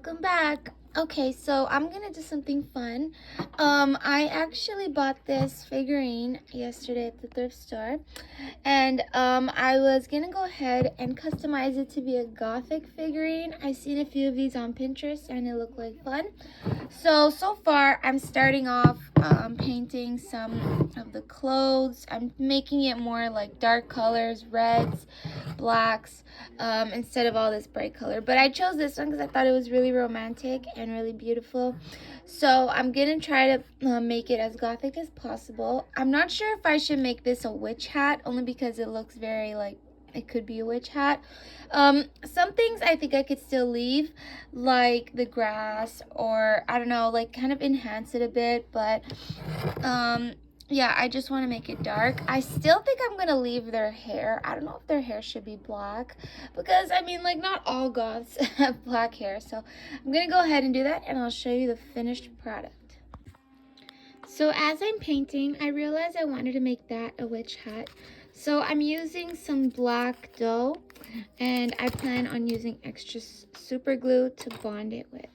Welcome back. Okay, so I'm gonna do something fun. I actually bought this figurine yesterday at the thrift store, and I was gonna go ahead and customize it to be a gothic figurine. I've seen a few of these on Pinterest and it looked like fun. So far I'm starting off painting some of the clothes. I'm making it more like dark colors, reds, blacks, instead of all this bright color. But I chose this one because I thought it was really romantic and really beautiful. So I'm gonna try to make it as gothic as possible. I'm not sure if I should make this a witch hat, only because it looks very like it could be a witch hat. Some things I think I could still leave, like the grass, or I don't know, like kind of enhance it a bit, but yeah, I just want to make it dark. I still think I'm gonna leave their hair. I don't know if their hair should be black, because I mean, like, not all goths have black hair. So I'm gonna go ahead and do that, and I'll show you the finished product. So as I'm painting, I realized I wanted to make that a witch hat. So I'm using some black dough, and I plan on using extra super glue to bond it with.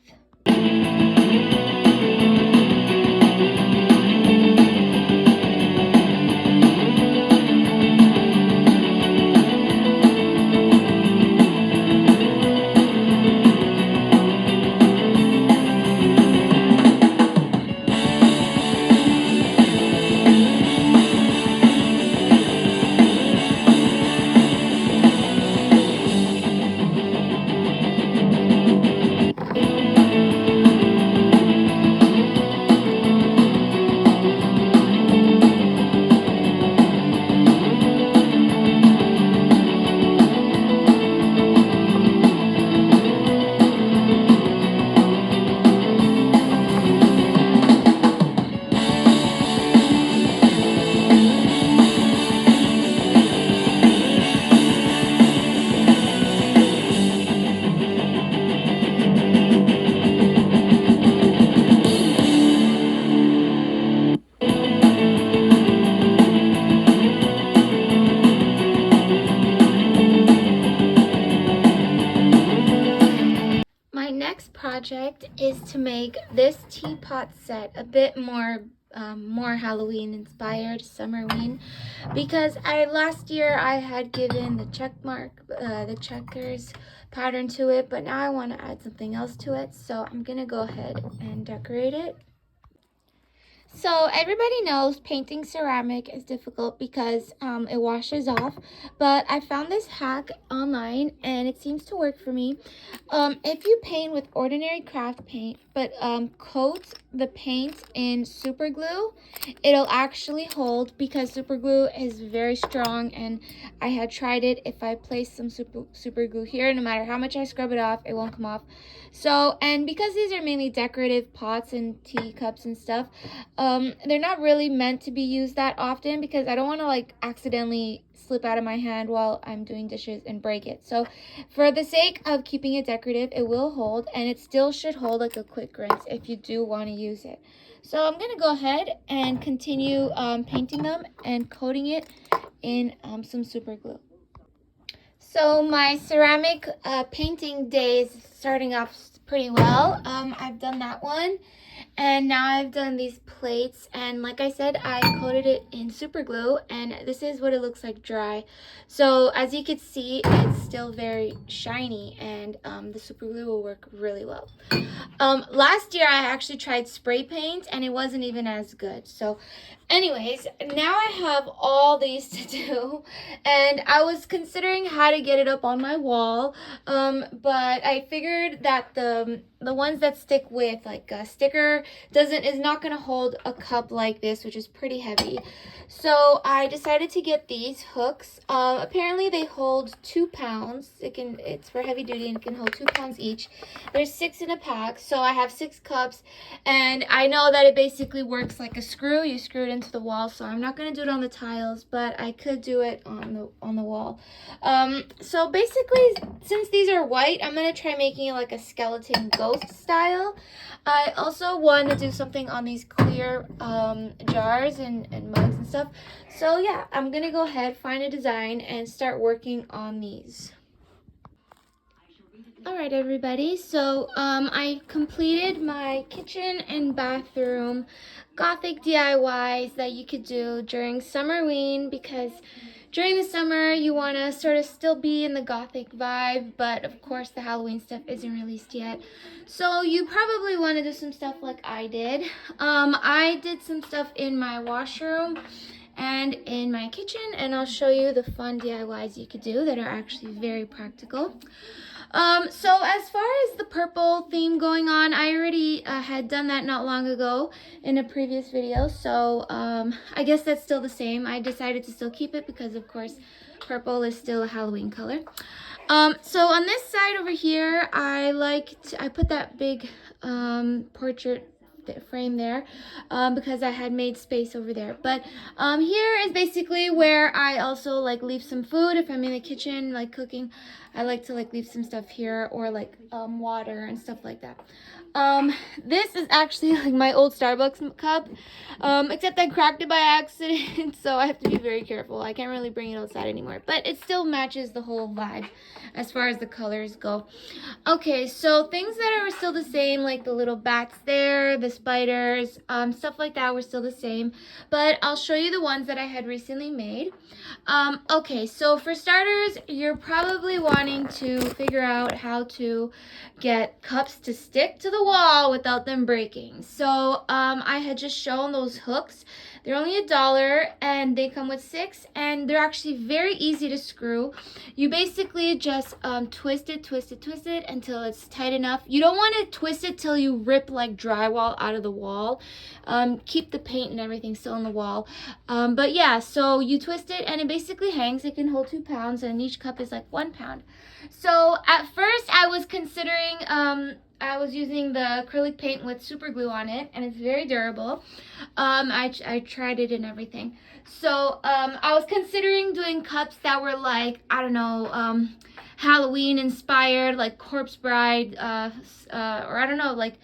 My next project is to make this teapot set a bit more Halloween inspired, SummerWeen, because last year I had given the the checkers pattern to it, but now I want to add something else to it, so I'm gonna go ahead and decorate it. So everybody knows painting ceramic is difficult because it washes off, but I found this hack online and it seems to work for me. If you paint with ordinary craft paint but coat the paint in super glue, it'll actually hold, because super glue is very strong, and I had tried it. If I place some super glue here, no matter how much I scrub it off, it won't come off. So, and because these are mainly decorative pots and teacups and stuff, they're not really meant to be used that often, because I don't want to like accidentally slip out of my hand while I'm doing dishes and break it. So for the sake of keeping it decorative, it will hold, and it still should hold like a quick rinse if you do want to use it. So I'm going to go ahead and continue painting them and coating it in some super glue. So my ceramic painting day is starting off pretty well. I've done that one, and now I've done these plates, and like I said, I coated it in super glue, and this is what it looks like dry. So as you can see, it's still very shiny, and the super glue will work really well. Last year I actually tried spray paint and it wasn't even as good. So anyways, now I have all these to do, and I was considering how to get it up on my wall, but I figured that the ones that stick with like a sticker is not going to hold a cup like this, which is pretty heavy. So I decided to get these hooks. Apparently they hold 2 pounds. It's for heavy duty and it can hold 2 pounds each. There's 6 in a pack, so I have 6 cups, and I know that it basically works like a screw. You screw it into the wall, so I'm not going to do it on the tiles, but I could do it on the wall. So basically, since these are white, I'm going to try making it like a skeleton ghost style. I also want to do something on these clear jars and mugs and stuff. So yeah, I'm going to go ahead, find a design, and start working on these. Alright everybody, so I completed my kitchen and bathroom gothic DIYs that you could do during SummerWeen, because during the summer you want to sort of still be in the gothic vibe, but of course the Halloween stuff isn't released yet. So you probably want to do some stuff like I did. I did some stuff in my washroom and in my kitchen, and I'll show you the fun DIYs you could do that are actually very practical. So as far as the purple theme going on, I already had done that not long ago in a previous video, so I guess that's still the same. I decided to still keep it because, of course, purple is still a Halloween color. So on this side over here, I put that big portrait frame there because I had made space over there. But here is basically where I also like leave some food. If I'm in the kitchen like cooking, I like to like leave some stuff here, or like water and stuff like that. This is actually like my old Starbucks cup, except I cracked it by accident, so I have to be very careful. I can't really bring it outside anymore, but it still matches the whole vibe as far as the colors go. Okay, so things that are still the same, like the little bats there, the spiders, stuff like that were still the same, but I'll show you the ones that I had recently made. Okay, so for starters, you're probably wanting to figure out how to get cups to stick to the wall without them breaking. So I had just shown those hooks. They're only $1 and they come with 6, and they're actually very easy to screw. You basically just twist it until it's tight enough. You don't want to twist it till you rip like drywall out of the wall. Keep the paint and everything still in the wall. But yeah, so you twist it and it basically hangs. It can hold 2 pounds, and each cup is like 1 pound. So at first I was considering, I was using the acrylic paint with super glue on it, and it's very durable. I tried it and everything. So I was considering doing cups that were like, I don't know, Halloween inspired, like Corpse Bride, or I don't know, like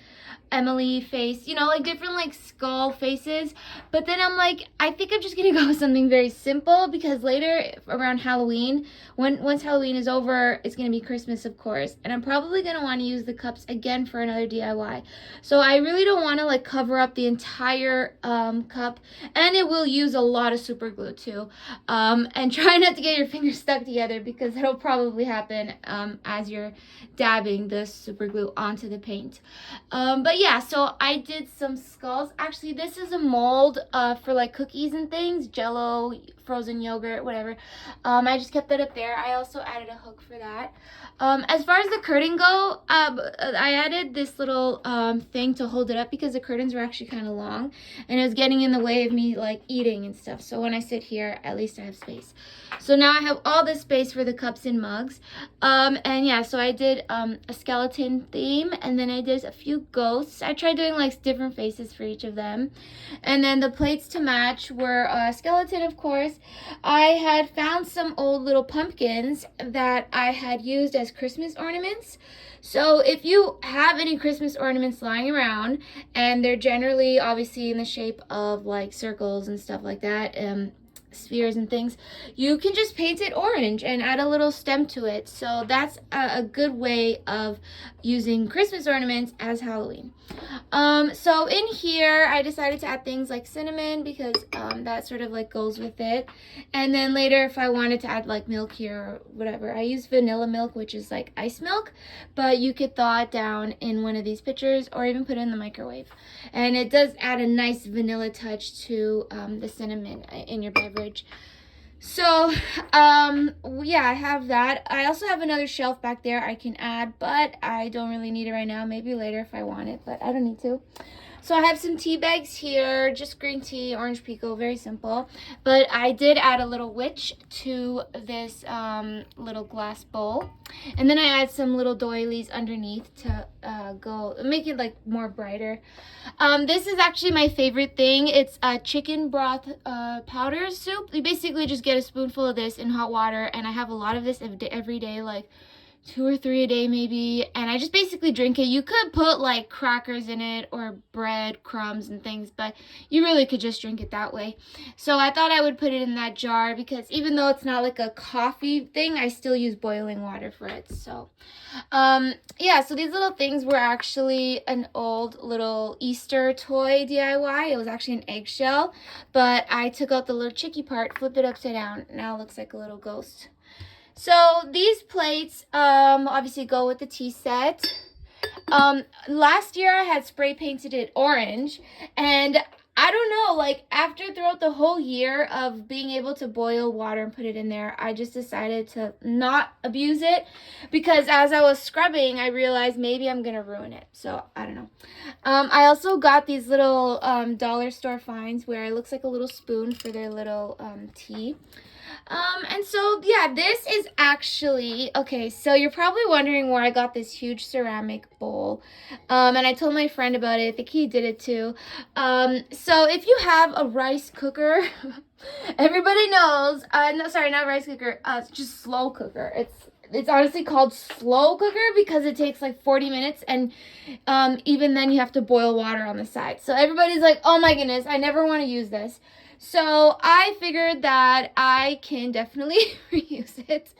Emily face, you know, like different like skull faces. But then I'm like, I think I'm just gonna go with something very simple, because later around Halloween, once Halloween is over, it's gonna be Christmas, of course, and I'm probably gonna want to use the cups again for another DIY. So I really don't want to like cover up the entire cup, and it will use a lot of super glue too. And try not to get your fingers stuck together, because that'll probably happen as you're dabbing the super glue onto the paint. But yeah, so I did some skulls. Actually, this is a mold for like cookies and things, Jello, frozen yogurt, whatever. I just kept that up there. I also added a hook for that. As far as the curtain go, I added this little thing to hold it up, because the curtains were actually kind of long and it was getting in the way of me like eating and stuff. So when I sit here, at least I have space. So now I have all this space for the cups and mugs. And yeah, so I did a skeleton theme, and then I did a few ghosts. I tried doing like different faces for each of them. And then the plates to match were a skeleton, of course. I had found some old little pumpkins that I had used as Christmas ornaments. So if you have any Christmas ornaments lying around, and they're generally obviously in the shape of like circles and stuff like that, spheres and things, you can just paint it orange and add a little stem to it. So that's a good way of using Christmas ornaments as Halloween. So in here I decided to add things like cinnamon, because that sort of like goes with it. And then later, if I wanted to add like milk here or whatever, I use vanilla milk, which is like ice milk, but you could thaw it down in one of these pitchers or even put it in the microwave, and it does add a nice vanilla touch to the cinnamon in your beverage. So yeah, I have that. I also have another shelf back there I can add, but I don't really need it right now. Maybe later if I want it, but I don't need to. So I have some tea bags here, just green tea, orange pico, very simple. But I did add a little witch to this little glass bowl. And then I add some little doilies underneath to make it like more brighter. This is actually my favorite thing. It's a chicken broth powder soup. You basically just get a spoonful of this in hot water, and I have a lot of this every day, like 2 or 3 a day maybe, and I just basically drink it. You could put like crackers in it or bread crumbs and things, but you really could just drink it that way. So I thought I would put it in that jar because even though it's not like a coffee thing, I still use boiling water for it. So yeah, so these little things were actually an old little Easter toy DIY. It was actually an eggshell, but I took out the little chicky part, flipped it upside down. Now it looks like a little ghost. So these plates obviously go with the tea set. Last year I had spray painted it orange, and I don't know, like throughout the whole year of being able to boil water and put it in there, I just decided to not abuse it because as I was scrubbing, I realized maybe I'm gonna ruin it. So I don't know. I also got these little dollar store finds where it looks like a little spoon for their little tea. And so, yeah, this is actually, okay, so you're probably wondering where I got this huge ceramic bowl. And I told my friend about it. I think he did it too. So if you have a rice cooker, everybody knows, no, sorry, not rice cooker, it's just slow cooker. It's honestly called slow cooker because it takes like 40 minutes and even then you have to boil water on the side. So everybody's like, oh my goodness, I never want to use this. So I figured that I can definitely reuse it.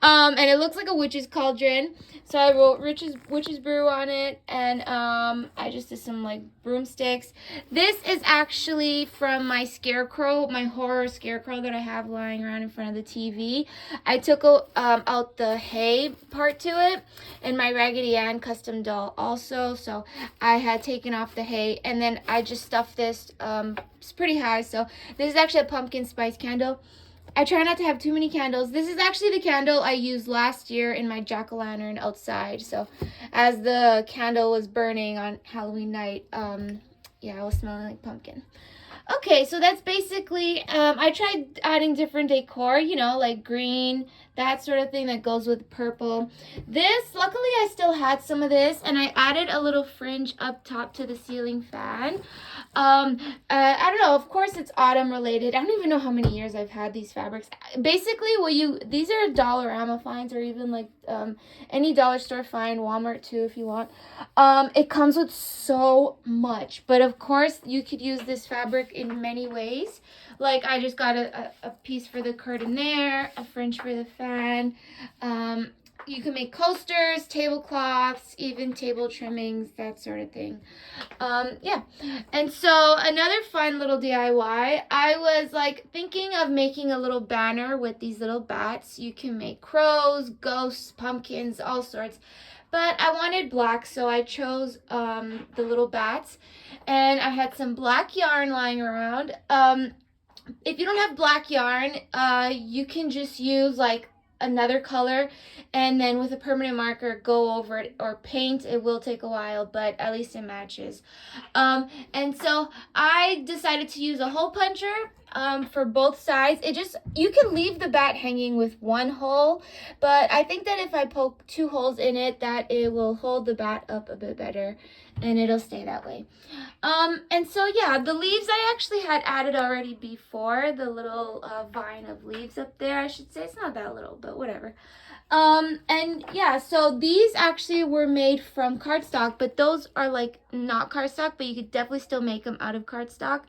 And it looks like a witch's cauldron. So I wrote witch's brew on it, and I just did some like broomsticks. This is actually from my scarecrow, my horror scarecrow that I have lying around in front of the TV. I took out the hay part to it, and my Raggedy Ann custom doll also. So I had taken off the hay, and then I just stuffed this. It's pretty high, so this is actually a pumpkin spice candle. I try not to have too many candles. This is actually the candle I used last year in my jack-o'-lantern outside. So as the candle was burning on Halloween night, yeah, I was smelling like pumpkin. Okay, so that's basically, I tried adding different decor, you know, like green, that sort of thing that goes with purple. This, luckily I still had some of this, and I added a little fringe up top to the ceiling fan. I don't know, of course it's autumn related. I don't even know how many years I've had these fabrics. Basically, these are Dollarama finds, or even like any dollar store find, Walmart too if you want. It comes with so much, but of course you could use this fabric in many ways. Like I just got a piece for the curtain there, a fringe for the fan. You can make coasters, tablecloths, even table trimmings, that sort of thing. Yeah. And so another fun little DIY, I was like thinking of making a little banner with these little bats. You can make crows, ghosts, pumpkins, all sorts. But I wanted black, so I chose the little bats. And I had some black yarn lying around. If you don't have black yarn, you can just use like another color and then with a permanent marker go over it, or paint. It will take a while, but at least it matches. And so I decided to use a hole puncher for both sides. You can leave the bat hanging with one hole, but I think that if I poke 2 holes in it, that it will hold the bat up a bit better and it'll stay that way. And so yeah, the leaves I actually had added already before, the little vine of leaves up there, I should say. It's not that little, but whatever. And yeah, so these actually were made from cardstock, but those are like not cardstock, but you could definitely still make them out of cardstock.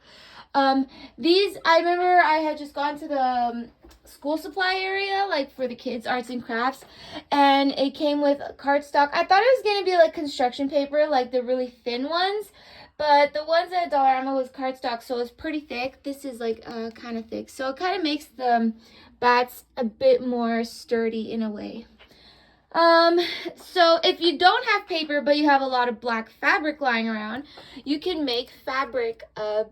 These, I remember I had just gone to the school supply area, like for the kids' arts and crafts, and it came with cardstock. I thought it was going to be like construction paper, like the really thin ones, but the ones at Dollarama was cardstock, so it's pretty thick. This is like kind of thick, so it kind of makes the bats a bit more sturdy in a way. So if you don't have paper but you have a lot of black fabric lying around, you can make fabric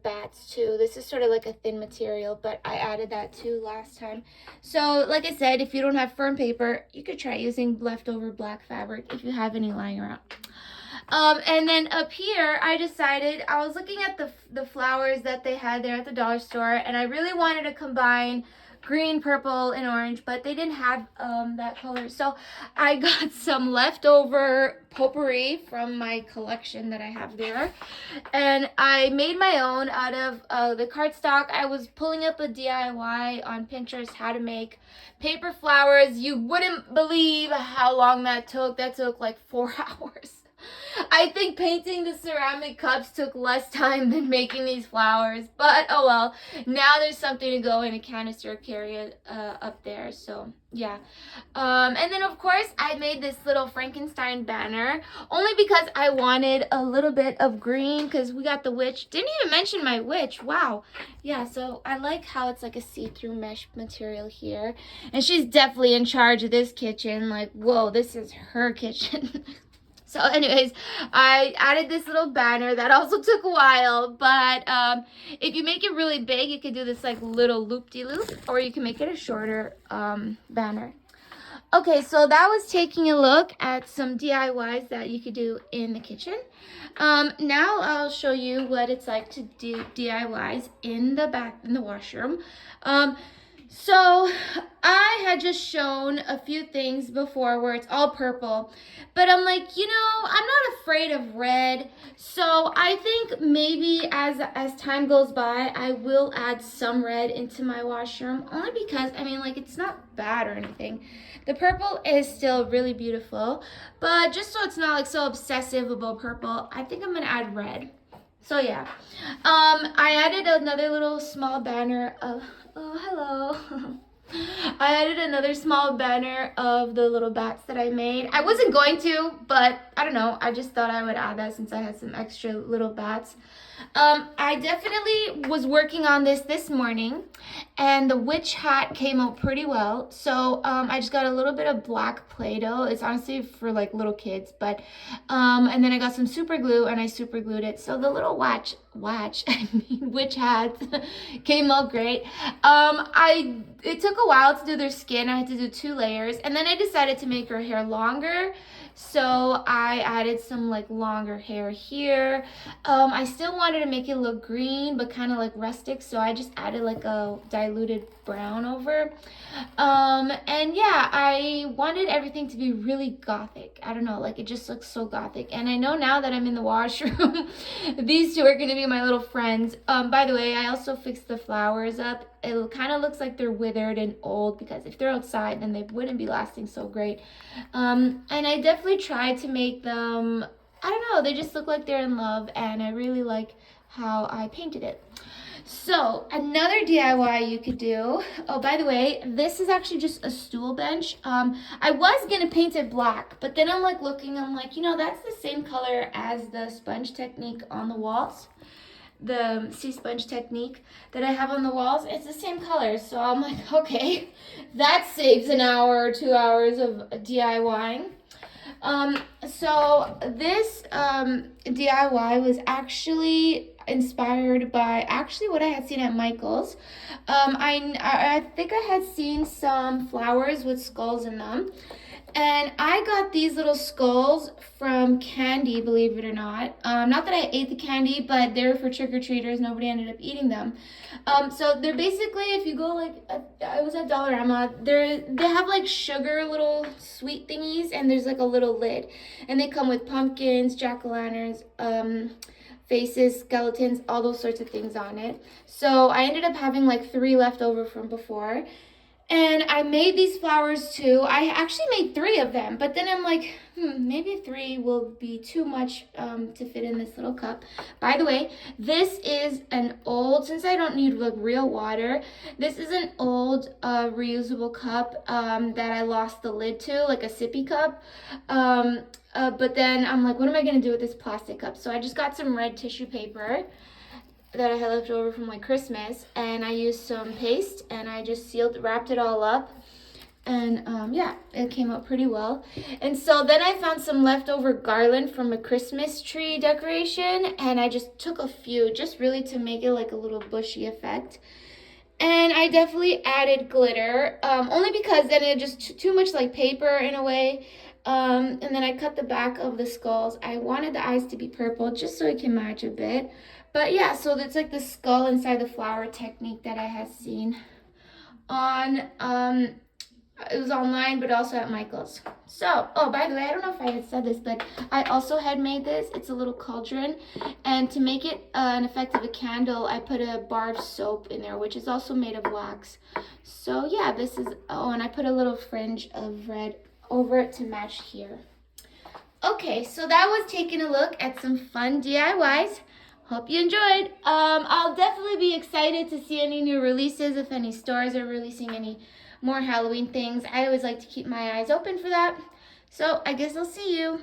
bats too. This is sort of like a thin material, but I added that too last time. So like I said, if you don't have firm paper, you could try using leftover black fabric if you have any lying around. And then up here, I decided, I was looking at the flowers that they had there at the dollar store, and I really wanted to combine green, purple, and orange, but they didn't have that color. So I got some leftover potpourri from my collection that I have there, and I made my own out of the cardstock. I was pulling up a DIY on Pinterest how to make paper flowers. You wouldn't believe how long that took. That took like 4 hours. I think painting the ceramic cups took less time than making these flowers, but oh well. Now there's something to go in a canister, carry it up there. So yeah. And then of course I made this little Frankenstein banner only because I wanted a little bit of green, because we got the witch. Didn't even mention my witch. Wow. Yeah, so I like how it's like a see-through mesh material here, and she's definitely in charge of this kitchen. Like, whoa, this is her kitchen. So anyways, I added this little banner that also took a while, but if you make it really big, you can do this like little loop-de-loop, or you can make it a shorter banner. Okay, so that was taking a look at some DIYs that you could do in the kitchen. Now I'll show you what it's like to do DIYs in the washroom. So I had just shown a few things before where it's all purple, but I'm like, you know, I'm not afraid of red. So I think maybe as time goes by, I will add some red into my washroom, only because, I mean, like, it's not bad or anything. The purple is still really beautiful, but just so it's not like so obsessive about purple, I think I'm gonna add red. So yeah, I added another little small banner of, oh, hello. I added another small banner of the little bats that I made. I wasn't going to, but I don't know. I just thought I would add that since I had some extra little bats. I definitely was working on this morning, and the witch hat came out pretty well. So I just got a little bit of black Play-Doh. It's honestly for like little kids, but and then I got some super glue and I super glued it. So the little witch hat came out great. It took a while to do their skin. I had to do 2 layers, and then I decided to make her hair longer. So I added some like longer hair here. I still wanted to make it look green, but kind of like rustic. So I just added like a diluted brown over. And yeah, I wanted everything to be really gothic. I don't know, like it just looks so gothic. And I know now that I'm in the washroom, these two are going to be my little friends. By the way, I also fixed the flowers up. It kind of looks like they're withered and old, because if they're outside, then they wouldn't be lasting so great. And I definitely tried to make them, I don't know, they just look like they're in love, and I really like how I painted it. So another DIY you could do, oh, by the way, this is actually just a stool bench. I was gonna paint it black, but then I'm like looking, I'm like, you know, that's the same color as the sponge technique on the walls. The sea sponge technique that I have on the walls, it's the same color. So I'm like, okay, that saves an hour or 2 hours of DIYing. So this DIY was actually inspired by what I had seen at Michael's. I think I had seen some flowers with skulls in them. And I got these little skulls from candy, believe it or not. Not that I ate the candy, but they're for trick-or-treaters. Nobody ended up eating them. So they're basically, if you go like, I was at Dollarama, they have like sugar little sweet thingies, and there's like a little lid. And they come with pumpkins, jack-o'-lanterns, faces, skeletons, all those sorts of things on it. So I ended up having like 3 left over from before. And I made these flowers too. I actually made 3 of them, but then I'm like, maybe 3 will be too much to fit in this little cup. By the way, this is an old, since I don't need like real water, this is an old reusable cup that I lost the lid to, like a sippy cup. But then I'm like, what am I going to do with this plastic cup? So I just got some red tissue paper that I had left over from like Christmas, and I used some paste, and I just wrapped it all up, and yeah, it came out pretty well. And so then I found some leftover garland from a Christmas tree decoration, and I just took a few, just really to make it like a little bushy effect. And I definitely added glitter, only because then it just too much like paper in a way. And then I cut the back of the skulls. I wanted the eyes to be purple just so it can match a bit. But yeah, so it's like the skull inside the flower technique that I had seen on, it was online, but also at Michael's. So, oh, by the way, I don't know if I had said this, but I also had made this. It's a little cauldron, and to make it an effect of a candle, I put a bar of soap in there, which is also made of wax. So yeah, this is, oh, and I put a little fringe of red over it to match here. Okay, so that was taking a look at some fun DIYs. Hope you enjoyed. I'll definitely be excited to see any new releases, if any stores are releasing any more Halloween things. I always like to keep my eyes open for that. So I guess I'll see you.